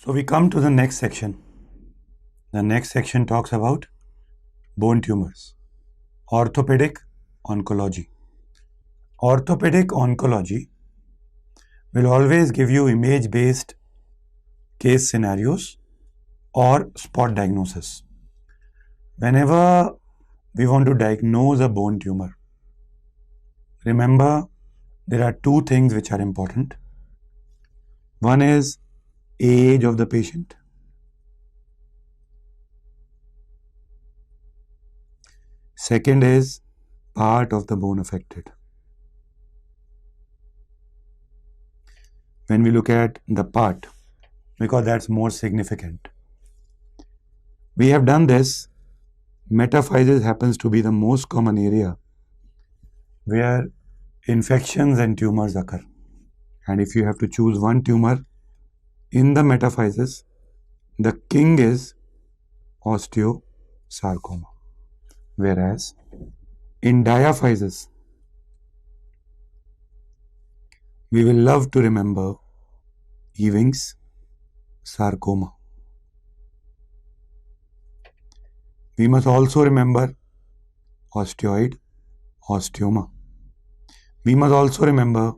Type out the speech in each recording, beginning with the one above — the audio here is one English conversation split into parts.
So we come to the next section. The next section talks about bone tumors. Orthopedic Oncology. Orthopedic Oncology will always give you image-based case scenarios or spot diagnosis. Whenever we want to diagnose a bone tumor, remember there are two things which are important. One is age of the patient. Second is part of the bone affected. When we look at the part, because that's more significant, we have done this. Metaphysis happens to be the most common area where infections and tumors occur. And if you have to choose one tumor in the metaphysis, the king is osteosarcoma. Whereas in diaphysis, we will love to remember Ewing's sarcoma. We must also remember osteoid osteoma. We must also remember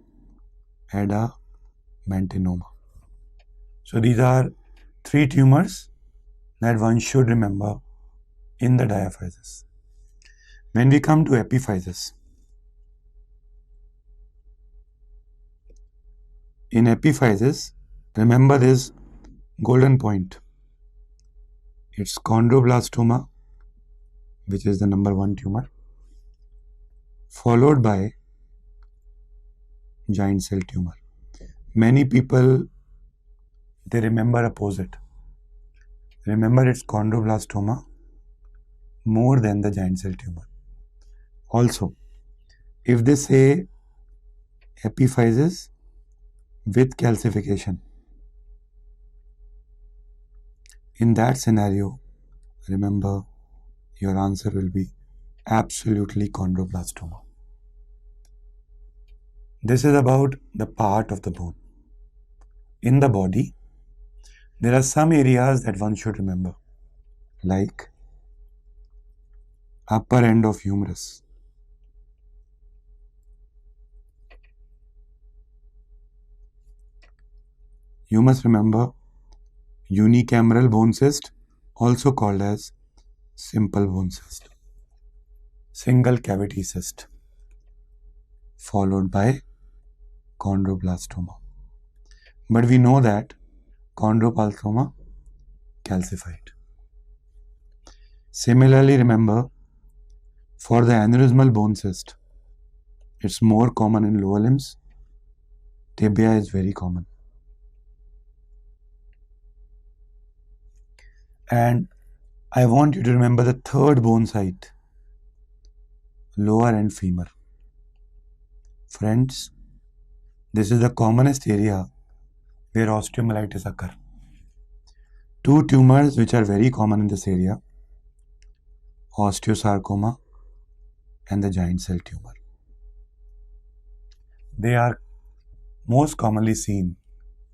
adamantinoma. So these are three tumors that one should remember in the diaphysis. When we come to epiphysis, in epiphysis, remember this golden point. It's chondroblastoma, which is the number one tumor, followed by giant cell tumor. Many people, they remember opposite. Remember it's chondroblastoma more than the giant cell tumor. Also, if they say epiphysis with calcification, in that scenario, remember your answer will be absolutely chondroblastoma. This is about the part of the bone. In the body, there are some areas that one should remember, like upper end of humerus, you must remember unicameral bone cyst, also called as simple bone cyst, single cavity cyst, followed by chondroblastoma. But we know that chondroblastoma calcified. Similarly, remember for the aneurysmal bone cyst, it's more common in lower limbs. Tibia is very common. And I want you to remember the third bone site, lower end femur. Friends, this is the commonest area where osteomyelitis occur. Two tumors which are very common in this area, osteosarcoma and the giant cell tumor. They are most commonly seen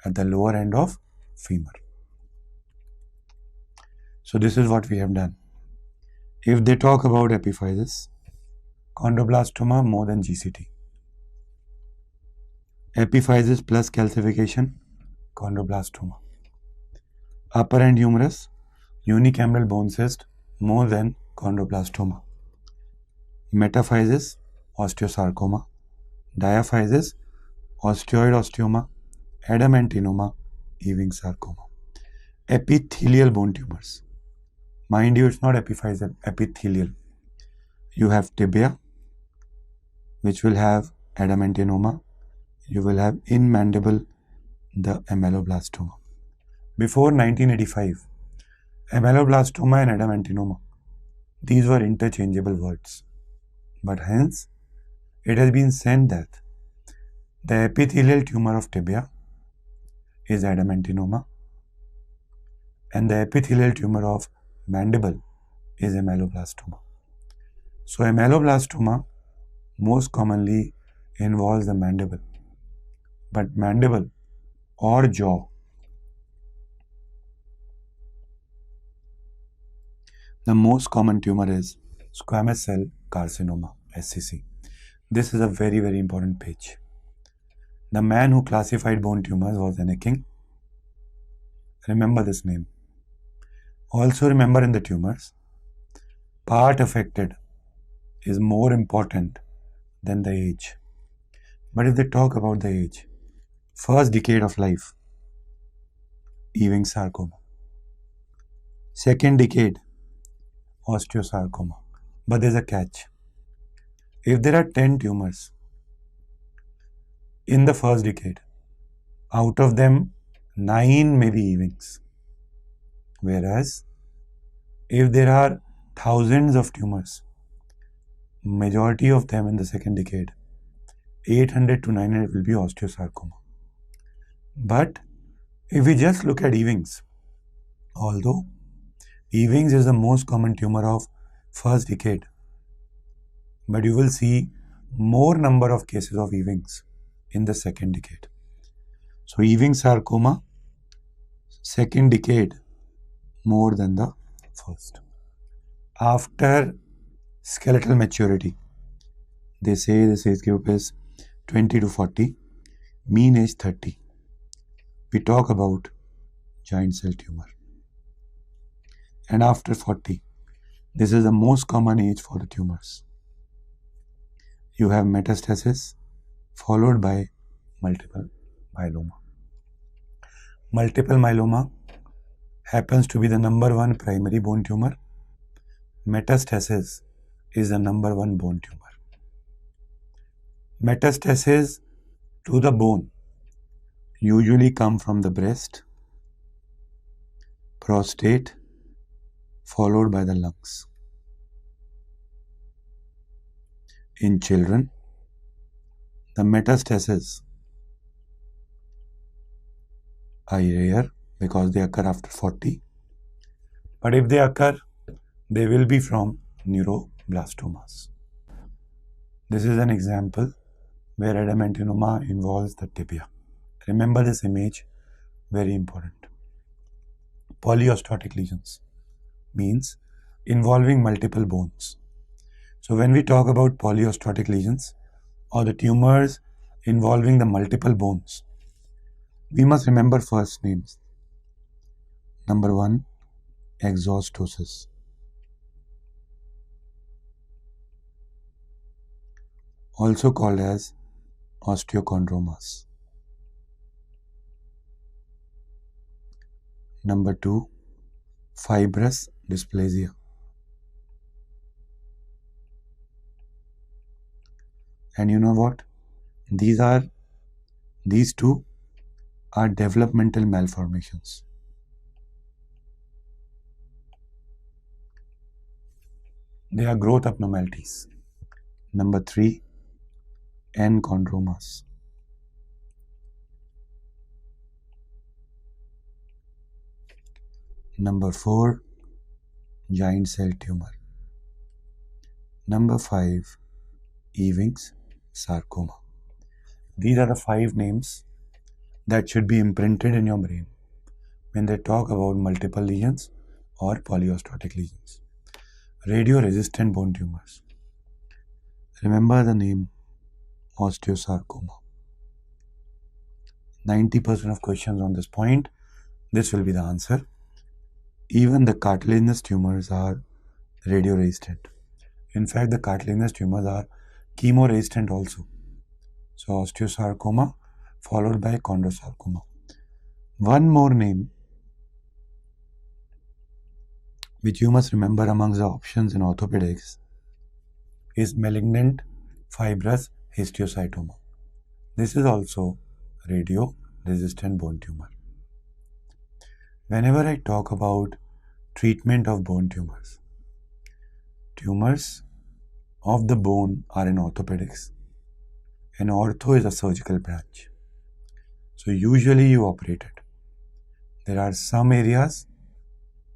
at the lower end of femur. So this is what we have done. If they talk about epiphysis, chondroblastoma more than GCT. Epiphysis plus calcification, chondroblastoma. Upper end humerus, unicameral bone cyst more than chondroblastoma. Metaphysis, osteosarcoma. Diaphysis, osteoid osteoma, adamantinoma, Ewing sarcoma. Epithelial bone tumors. Mind you, it's not epiphyseal, epithelial. You have tibia, which will have adamantinoma. You will have in mandible the ameloblastoma. Before 1985, ameloblastoma and adamantinoma, these were interchangeable words. But hence, it has been said that the epithelial tumor of tibia is adamantinoma and the epithelial tumor of mandible is ameloblastoma. So ameloblastoma most commonly involves the mandible, but mandible or jaw The most common tumor is squamous cell carcinoma, SCC. This is a very, very important page. The man who classified bone tumors was King. Remember this name. Also remember in the tumors, part affected is more important than the age. But if they talk about the age, first decade of life, Ewing sarcoma. Second decade, osteosarcoma. But there's a catch. If there are 10 tumors in the first decade, out of them 9 may be Ewings. Whereas if there are thousands of tumors, majority of them in the second decade, 800 to 900 will be osteosarcoma. But if we just look at Ewings, although Ewings is the most common tumor of first decade, but you will see more number of cases of Ewings in the second decade. So Ewing sarcoma, second decade more than the first. After skeletal maturity, they say this age group is 20 to 40, mean age 30. We talk about giant cell tumor. And after 40, this is the most common age for the tumors. You have metastasis followed by multiple myeloma. Multiple myeloma happens to be the number 1 primary bone tumor. Metastasis is the number 1 bone tumor. Metastasis to the bone usually come from the breast, prostate, followed by the lungs. In children, the metastases are rare because they occur after 40. But if they occur, they will be from neuroblastomas. This is an example where adamantinoma involves the tibia. Remember this image, very important. Polyostotic lesions means involving multiple bones. So when we talk about polyostotic lesions or the tumors involving the multiple bones, we must remember first names. Number 1, exostosis. Also called as osteochondromas. Number 2, fibrous dysplasia. And you know what? These two are developmental malformations. They are growth abnormalities. Number 3, enchondromas. Number 4, giant cell tumor. Number 5, Ewing's sarcoma. These are the 5 names that should be imprinted in your brain when they talk about multiple lesions or polyostotic lesions. Radio-resistant bone tumors. Remember the name osteosarcoma. 90% of questions on this point, this will be the answer. Even the cartilaginous tumors are radio-resistant. In fact, the cartilaginous tumors are chemo-resistant also. So osteosarcoma followed by chondrosarcoma. One more name which you must remember amongst the options in orthopedics is malignant fibrous histiocytoma. This is also radio-resistant bone tumor. Whenever I talk about treatment of bone tumors, tumors of the bone are in orthopedics, and ortho is a surgical branch. So usually you operate it. There are some areas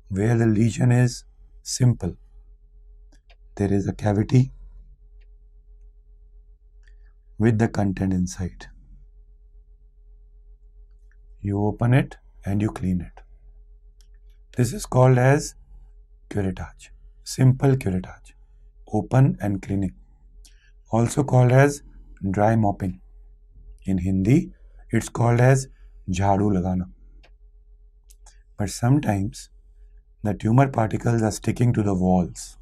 where the lesion is simple. There is a cavity with the content inside. You open it and you clean it. This is called as curettage. simple curettage, open and cleaning, also called as dry mopping. In Hindi, it's called as jhadu lagana. But sometimes the tumor particles are sticking to the walls.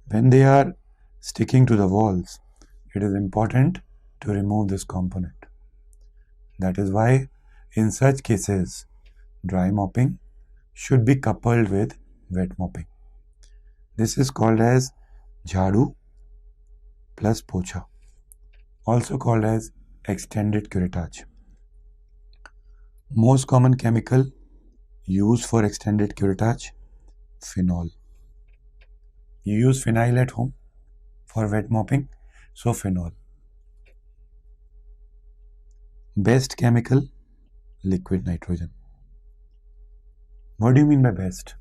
When they are sticking to the walls, it is important to remove this component. That is why in such cases, dry mopping should be coupled with wet mopping. This is called as jhadu plus pocha, also called as extended curettage. Most common chemical used for extended curettage, phenol. You use phenyl at home for wet mopping, so phenol. Best chemical, liquid nitrogen. What do you mean by best?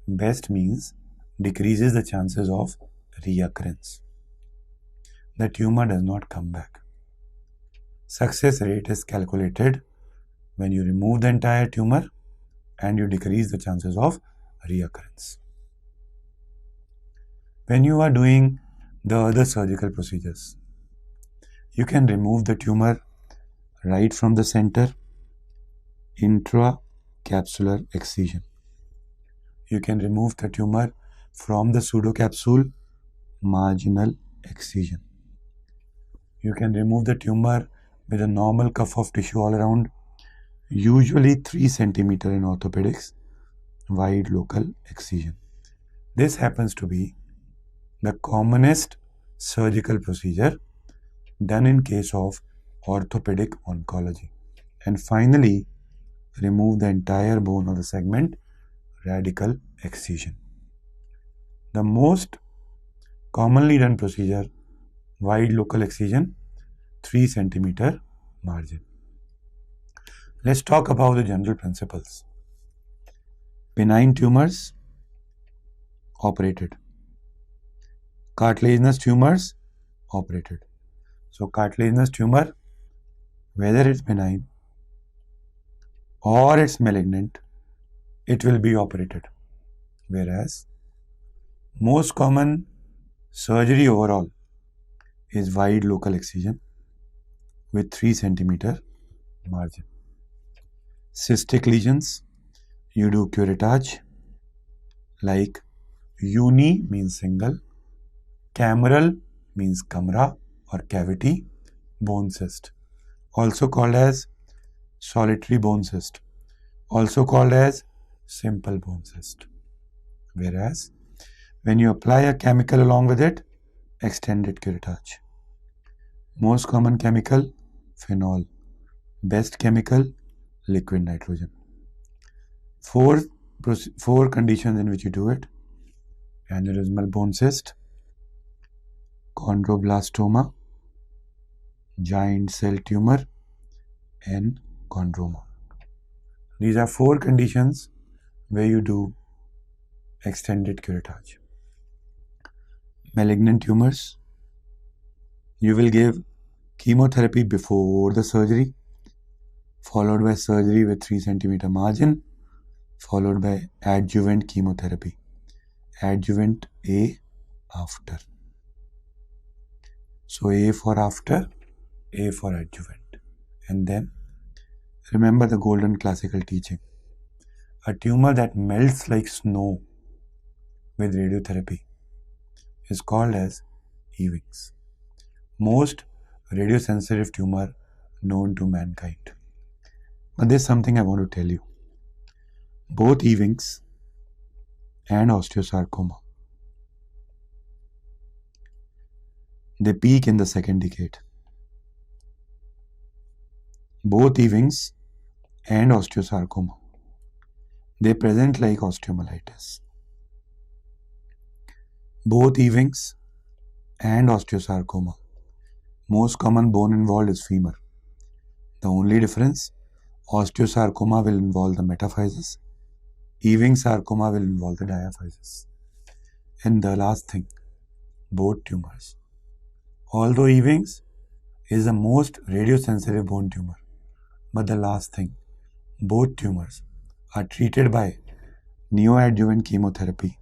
Best means decreases the chances of reoccurrence. The tumor does not come back. Success rate is calculated when you remove the entire tumor and you decrease the chances of reoccurrence. When you are doing the other surgical procedures, you can remove the tumor right from the center, intracapsular excision. You can remove the tumor from the pseudocapsule, marginal excision. You can remove the tumor with a normal cuff of tissue all around, usually 3 cm in orthopedics, wide local excision. This happens to be the commonest surgical procedure done in case of orthopedic oncology. And finally, remove the entire bone of the segment, radical excision. The most commonly done procedure, wide local excision, 3 cm margin. Let's talk about the general principles. Benign tumors, operated. Cartilaginous tumors, operated. So cartilaginous tumor, whether it's benign or it's malignant, it will be operated. Whereas most common surgery overall is wide local excision with 3 cm margin. Cystic lesions, you do curettage, like uni means single, cameral means kamra or cavity, bone cyst, also called as solitary bone cyst, also called as simple bone cyst. Whereas when you apply a chemical along with it, extended curettage. Most common chemical, phenol. Best chemical, liquid nitrogen. Four conditions in which you do it: aneurysmal bone cyst, chondroblastoma, giant cell tumor, and chondroma. These are 4 conditions where you do extended curettage. Malignant tumors, you will give chemotherapy before the surgery, followed by surgery with 3 cm margin, followed by adjuvant chemotherapy. Adjuvant A, after. So A for after, A for adjuvant. And then remember the golden classical teaching. A tumor that melts like snow with radiotherapy is called as Ewing's. Most radiosensitive tumor known to mankind. But there's something I want to tell you. Both Ewing's and osteosarcoma, they peak in the second decade. Both Ewing's and osteosarcoma, they present like osteomyelitis. Both Ewing's and osteosarcoma, most common bone involved is femur. The only difference, osteosarcoma will involve the metaphysis, Ewing sarcoma will involve the diaphysis. And the last thing, both tumors. Although Ewing's is the most radiosensitive bone tumor, but the last thing, both tumors are treated by neoadjuvant chemotherapy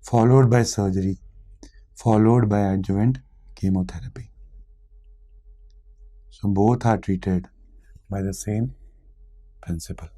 followed by surgery, followed by adjuvant chemotherapy. So both are treated by the same principle.